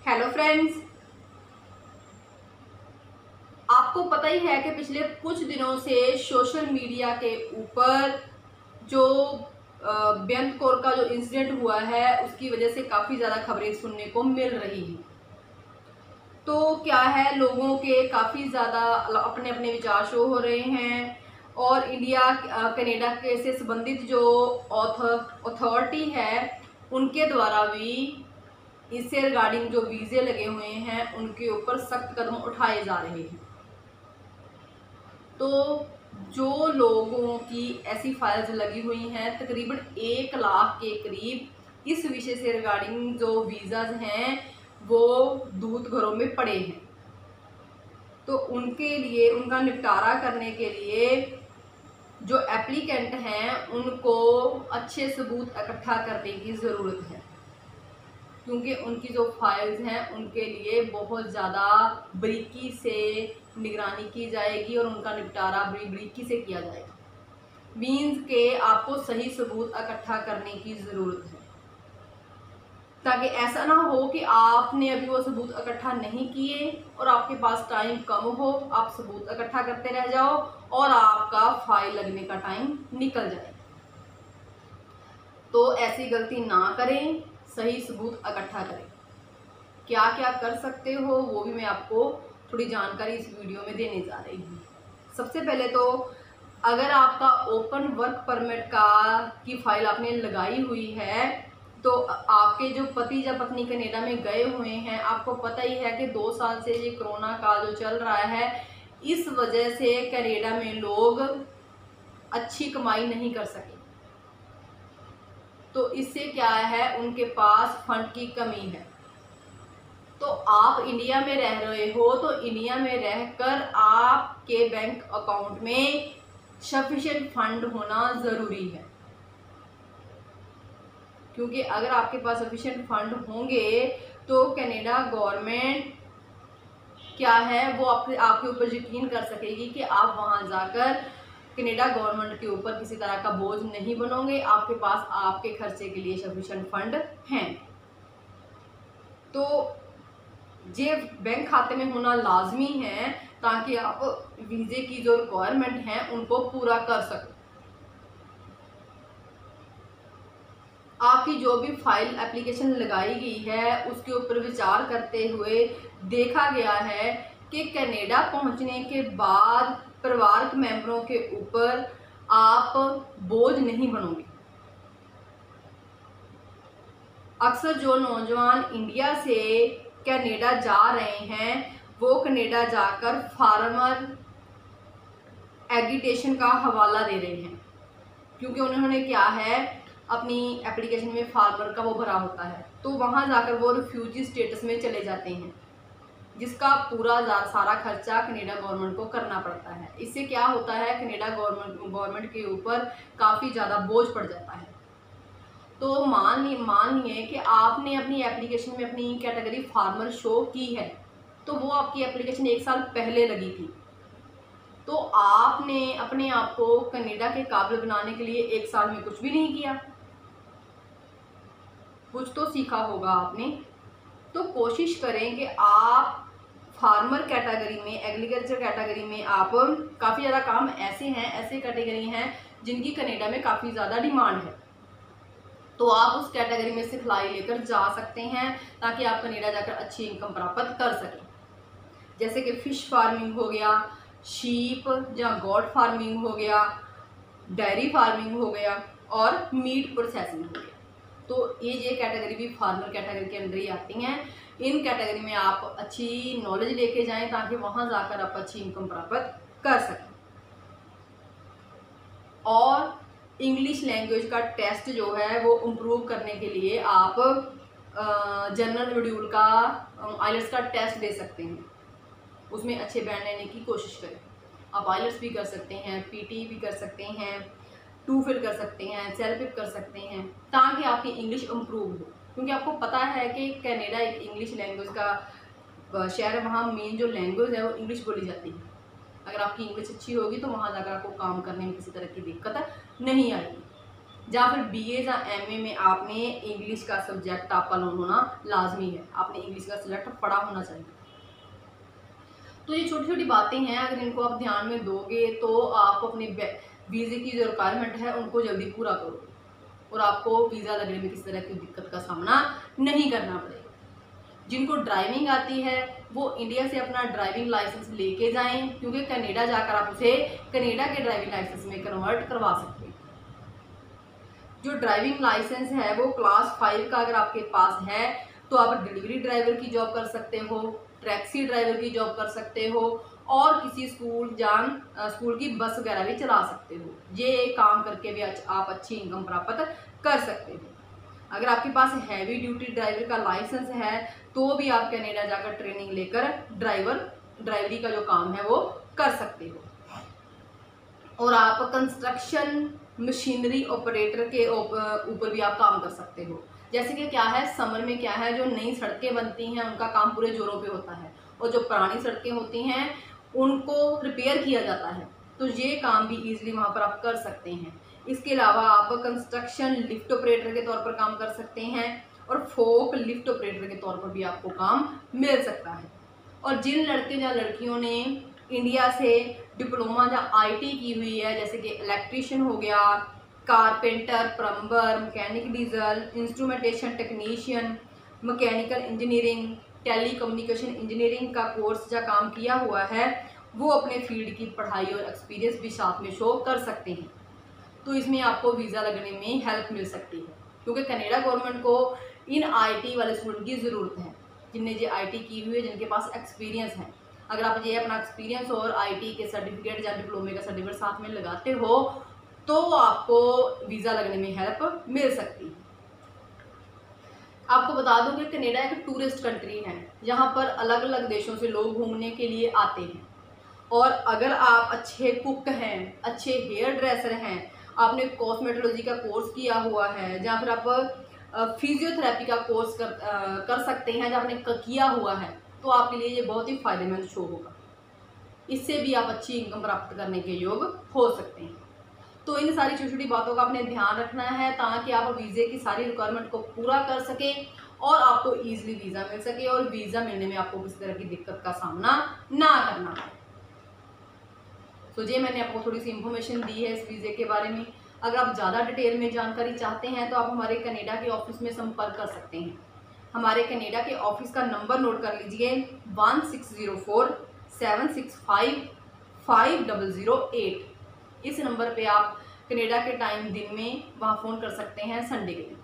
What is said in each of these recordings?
Hello friends, आपको पता ही है कि पिछले कुछ दिनों से सोशल मीडिया के ऊपर जो बेअंत कौर का जो इंसिडेंट हुआ है उसकी वजह से काफ़ी ज़्यादा खबरें सुनने को मिल रही हैं। तो क्या है, लोगों के काफ़ी ज़्यादा अपने अपने विचार शो हो रहे हैं और इंडिया कनाडा के से संबंधित जो अथॉरिटी है उनके द्वारा भी इससे रिगार्डिंग जो वीज़े लगे हुए हैं उनके ऊपर सख्त कदम उठाए जा रहे हैं। तो जो लोगों की ऐसी फाइल्स लगी हुई हैं तकरीबन 1 लाख के करीब इस विषय से रिगार्डिंग जो वीज़ाज हैं वो दूत घरों में पड़े हैं। तो उनके लिए उनका निपटारा करने के लिए जो एप्लीकेंट हैं उनको अच्छे सबूत इकट्ठा करने की ज़रूरत है, क्योंकि उनकी जो फाइल्स हैं उनके लिए बहुत ज़्यादा बारीकी से निगरानी की जाएगी और उनका निपटारा बारीकी से किया जाएगा। मीन्स के आपको सही सबूत इकट्ठा करने की ज़रूरत है, ताकि ऐसा ना हो कि आपने अभी वो सबूत इकट्ठा नहीं किए और आपके पास टाइम कम हो, आप सबूत इकट्ठा करते रह जाओ और आपका फाइल लगने का टाइम निकल जाए। तो ऐसी गलती ना करें, सही सबूत इकट्ठा करें। क्या क्या कर सकते हो वो भी मैं आपको थोड़ी जानकारी इस वीडियो में देने जा रही हूँ। सबसे पहले तो अगर आपका ओपन वर्क परमिट की फाइल आपने लगाई हुई है तो आपके जो पति या पत्नी कनाडा में गए हुए हैं, आपको पता ही है कि 2 साल से ये कोरोना काल जो चल रहा है इस वजह से कनाडा में लोग अच्छी कमाई नहीं कर सके। तो इससे क्या है, उनके पास फंड की कमी है। तो आप इंडिया में रह रहे हो तो इंडिया में रहकर आपके बैंक अकाउंट में सफिशिएंट फंड होना ज़रूरी है, क्योंकि अगर आपके पास सफिशिएंट फंड होंगे तो कनाडा गवर्नमेंट क्या है वो आपके ऊपर यकीन कर सकेगी कि आप वहां जाकर कनाडा गवर्नमेंट के ऊपर किसी तरह का बोझ नहीं बनोगे। आपके पास आपके खर्चे के लिए सफिशिएंट फंड हैं। तो ये बैंक खाते में होना लाजमी है ताकि आप वीज़े की जो रिक्वायरमेंट है उनको पूरा कर सकें। आपकी जो भी फाइल एप्लीकेशन लगाई गई है उसके ऊपर विचार करते हुए देखा गया है कि कनाडा पहुंचने के बाद परिवार मेंबरों के ऊपर आप बोझ नहीं बनोगे। अक्सर जो नौजवान इंडिया से कनाडा जा रहे हैं वो कनाडा जाकर फार्मर एगिटेशन का हवाला दे रहे हैं, क्योंकि उन्होंने क्या है अपनी एप्लीकेशन में फार्मर का वो भरा होता है, तो वहाँ जाकर वो रिफ्यूजी स्टेटस में चले जाते हैं, जिसका पूरा सारा खर्चा कनाडा गवर्नमेंट को करना पड़ता है। इससे क्या होता है, कनाडा गवर्नमेंट के ऊपर काफ़ी ज़्यादा बोझ पड़ जाता है। तो मान लीजिए कि आपने अपनी एप्लीकेशन में अपनी कैटेगरी फार्मर शो की है, तो वो आपकी एप्लीकेशन 1 साल पहले लगी थी, तो आपने अपने आप को कनाडा के काबिल बनाने के लिए 1 साल में कुछ भी नहीं किया, कुछ तो सीखा होगा आपने। तो कोशिश करें कि आप फार्मर कैटेगरी में, एग्रीकल्चर कैटेगरी में आप काफ़ी ज़्यादा काम ऐसे कैटेगरी हैं जिनकी कनाडा में काफ़ी ज़्यादा डिमांड है, तो आप उस कैटेगरी में सिखलाई लेकर जा सकते हैं ताकि आप कनाडा जाकर अच्छी इनकम प्राप्त कर सकें। जैसे कि फ़िश फार्मिंग हो गया, शीप या गॉट फार्मिंग हो गया, डेयरी फार्मिंग हो गया और मीट प्रोसेसिंग हो गया। तो ये कैटेगरी भी फार्मर कैटेगरी के अंदर ही आती हैं। इन कैटेगरी में आप अच्छी नॉलेज लेके जाएं ताकि वहाँ जाकर आप अच्छी इनकम प्राप्त कर सकें। और इंग्लिश लैंग्वेज का टेस्ट जो है वो इम्प्रूव करने के लिए आप जनरल मॉड्यूल का आइलेट्स का टेस्ट दे सकते हैं, उसमें अच्छे बैंड लेने की कोशिश करें। आप आइलेट्स भी कर सकते हैं, पीटी भी कर सकते हैं, टूफिल कर सकते हैं, सेल्फिप कर सकते हैं, ताकि आपकी इंग्लिश इम्प्रूव हो। क्योंकि आपको पता है कि कनाडा एक इंग्लिश लैंग्वेज का शहर है, वहाँ मेन जो लैंग्वेज है वो इंग्लिश बोली जाती है। अगर आपकी इंग्लिश अच्छी होगी तो वहाँ जाकर आपको काम करने में किसी तरह की दिक्कत नहीं आएगी। या फिर बीए या एमए में आपने इंग्लिश का सब्जेक्ट आपका नॉन होना लाजमी है, आपने इंग्लिश का सब्जेक्ट पढ़ा होना चाहिए। तो ये छोटी छोटी बातें हैं, अगर इनको आप ध्यान में दोगे तो आप अपने वीज़े की जो रिक्वायरमेंट है उनको जल्दी पूरा करोगे और आपको वीज़ा लगने में किसी तरह की दिक्कत का सामना नहीं करना पड़ेगा। जिनको ड्राइविंग आती है वो इंडिया से अपना ड्राइविंग लाइसेंस लेके जाएं, क्योंकि कनाडा जाकर आप उसे कनाडा के ड्राइविंग लाइसेंस में कन्वर्ट करवा सकते हैं। जो ड्राइविंग लाइसेंस है वो क्लास 5 का अगर आपके पास है तो आप डिलीवरी ड्राइवर की जॉब कर सकते हो, टैक्सी ड्राइवर की जॉब कर सकते हो और किसी स्कूल की बस वगैरह भी चला सकते हो। ये काम करके भी आप अच्छी इनकम प्राप्त कर सकते हो। अगर आपके पास हैवी ड्यूटी ड्राइवर का लाइसेंस है तो भी आप कनाडा जाकर ट्रेनिंग लेकर ड्राइवरी का जो काम है वो कर सकते हो। और आप कंस्ट्रक्शन मशीनरी ऑपरेटर के ऊपर भी आप काम कर सकते हो। जैसे कि क्या है, समर में क्या है, जो नई सड़कें बनती हैं उनका काम पूरे जोरों पे होता है और जो पुरानी सड़कें होती हैं उनको रिपेयर किया जाता है, तो ये काम भी इजीली वहाँ पर आप कर सकते हैं। इसके अलावा आप कंस्ट्रक्शन लिफ्ट ऑपरेटर के तौर पर काम कर सकते हैं और फोक लिफ्ट ऑपरेटर के तौर पर भी आपको काम मिल सकता है। और जिन लड़के या लड़कियों ने इंडिया से डिप्लोमा या आईटी की हुई है, जैसे कि इलेक्ट्रीशियन हो गया, carpenter, plumber, mechanic diesel, instrumentation technician, mechanical engineering, telecommunication engineering का कोर्स या काम किया हुआ है, वो अपने फील्ड की पढ़ाई और एक्सपीरियंस भी साथ में शो कर सकते हैं। तो इसमें आपको वीज़ा लगने में हेल्प मिल सकती है, क्योंकि कनाडा गवर्नमेंट को इन आईटी वाले स्टूडेंट की ज़रूरत है जिनने ये आईटी की हुई है, जिनके पास एक्सपीरियंस है। अगर आप ये अपना एक्सपीरियंस और आईटी के सर्टिफिकेट या डिप्लोमे का सर्टिफिकेट साथ में लगाते हो तो आपको वीज़ा लगने में हेल्प मिल सकती है। आपको बता दूं कि कनाडा एक टूरिस्ट कंट्री है, यहाँ पर अलग अलग देशों से लोग घूमने के लिए आते हैं। और अगर आप अच्छे कुक हैं, अच्छे हेयर ड्रेसर हैं, आपने कॉस्मेटोलॉजी का कोर्स किया हुआ है, या फिर आप फिजियोथेरेपी का कोर्स कर सकते हैं जब आपने किया हुआ है, तो आपके लिए ये बहुत ही फायदेमंद शो होगा। इससे भी आप अच्छी इनकम प्राप्त करने के योग हो सकते हैं। तो इन सारी छोटी छोटी बातों का आपने ध्यान रखना है ताकि आप वीज़े की सारी रिक्वायरमेंट को पूरा कर सकें और आपको ईजिली वीज़ा मिल सके और वीज़ा मिलने में आपको किसी तरह की दिक्कत का सामना ना करना पड़े। तो ये मैंने आपको थोड़ी सी इन्फॉर्मेशन दी है इस वीज़े के बारे में। अगर आप ज़्यादा डिटेल में जानकारी चाहते हैं तो आप हमारे कनाडा के ऑफिस में संपर्क कर सकते हैं। हमारे कनाडा के ऑफिस का नंबर नोट कर लीजिए 1604-765-5008। इस नंबर पे आप कनाडा के टाइम दिन में वहाँ फ़ोन कर सकते हैं संडे के दिन।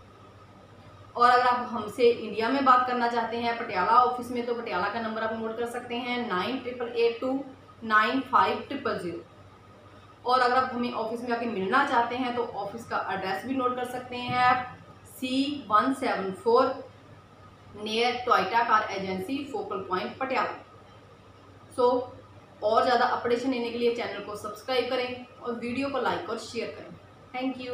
और अगर आप हमसे इंडिया में बात करना चाहते हैं पटियाला ऑफिस में, तो पटियाला का नंबर आप नोट कर सकते हैं 9882955000। और अगर आप हमें ऑफिस में आके मिलना चाहते हैं तो ऑफिस का एड्रेस भी नोट कर सकते हैं आप C174 near Toyota car agency, focal point, Patiala. और ज़्यादा अपडेशन लेने के लिए चैनल को सब्सक्राइब करें और वीडियो को लाइक और शेयर करें। Thank you.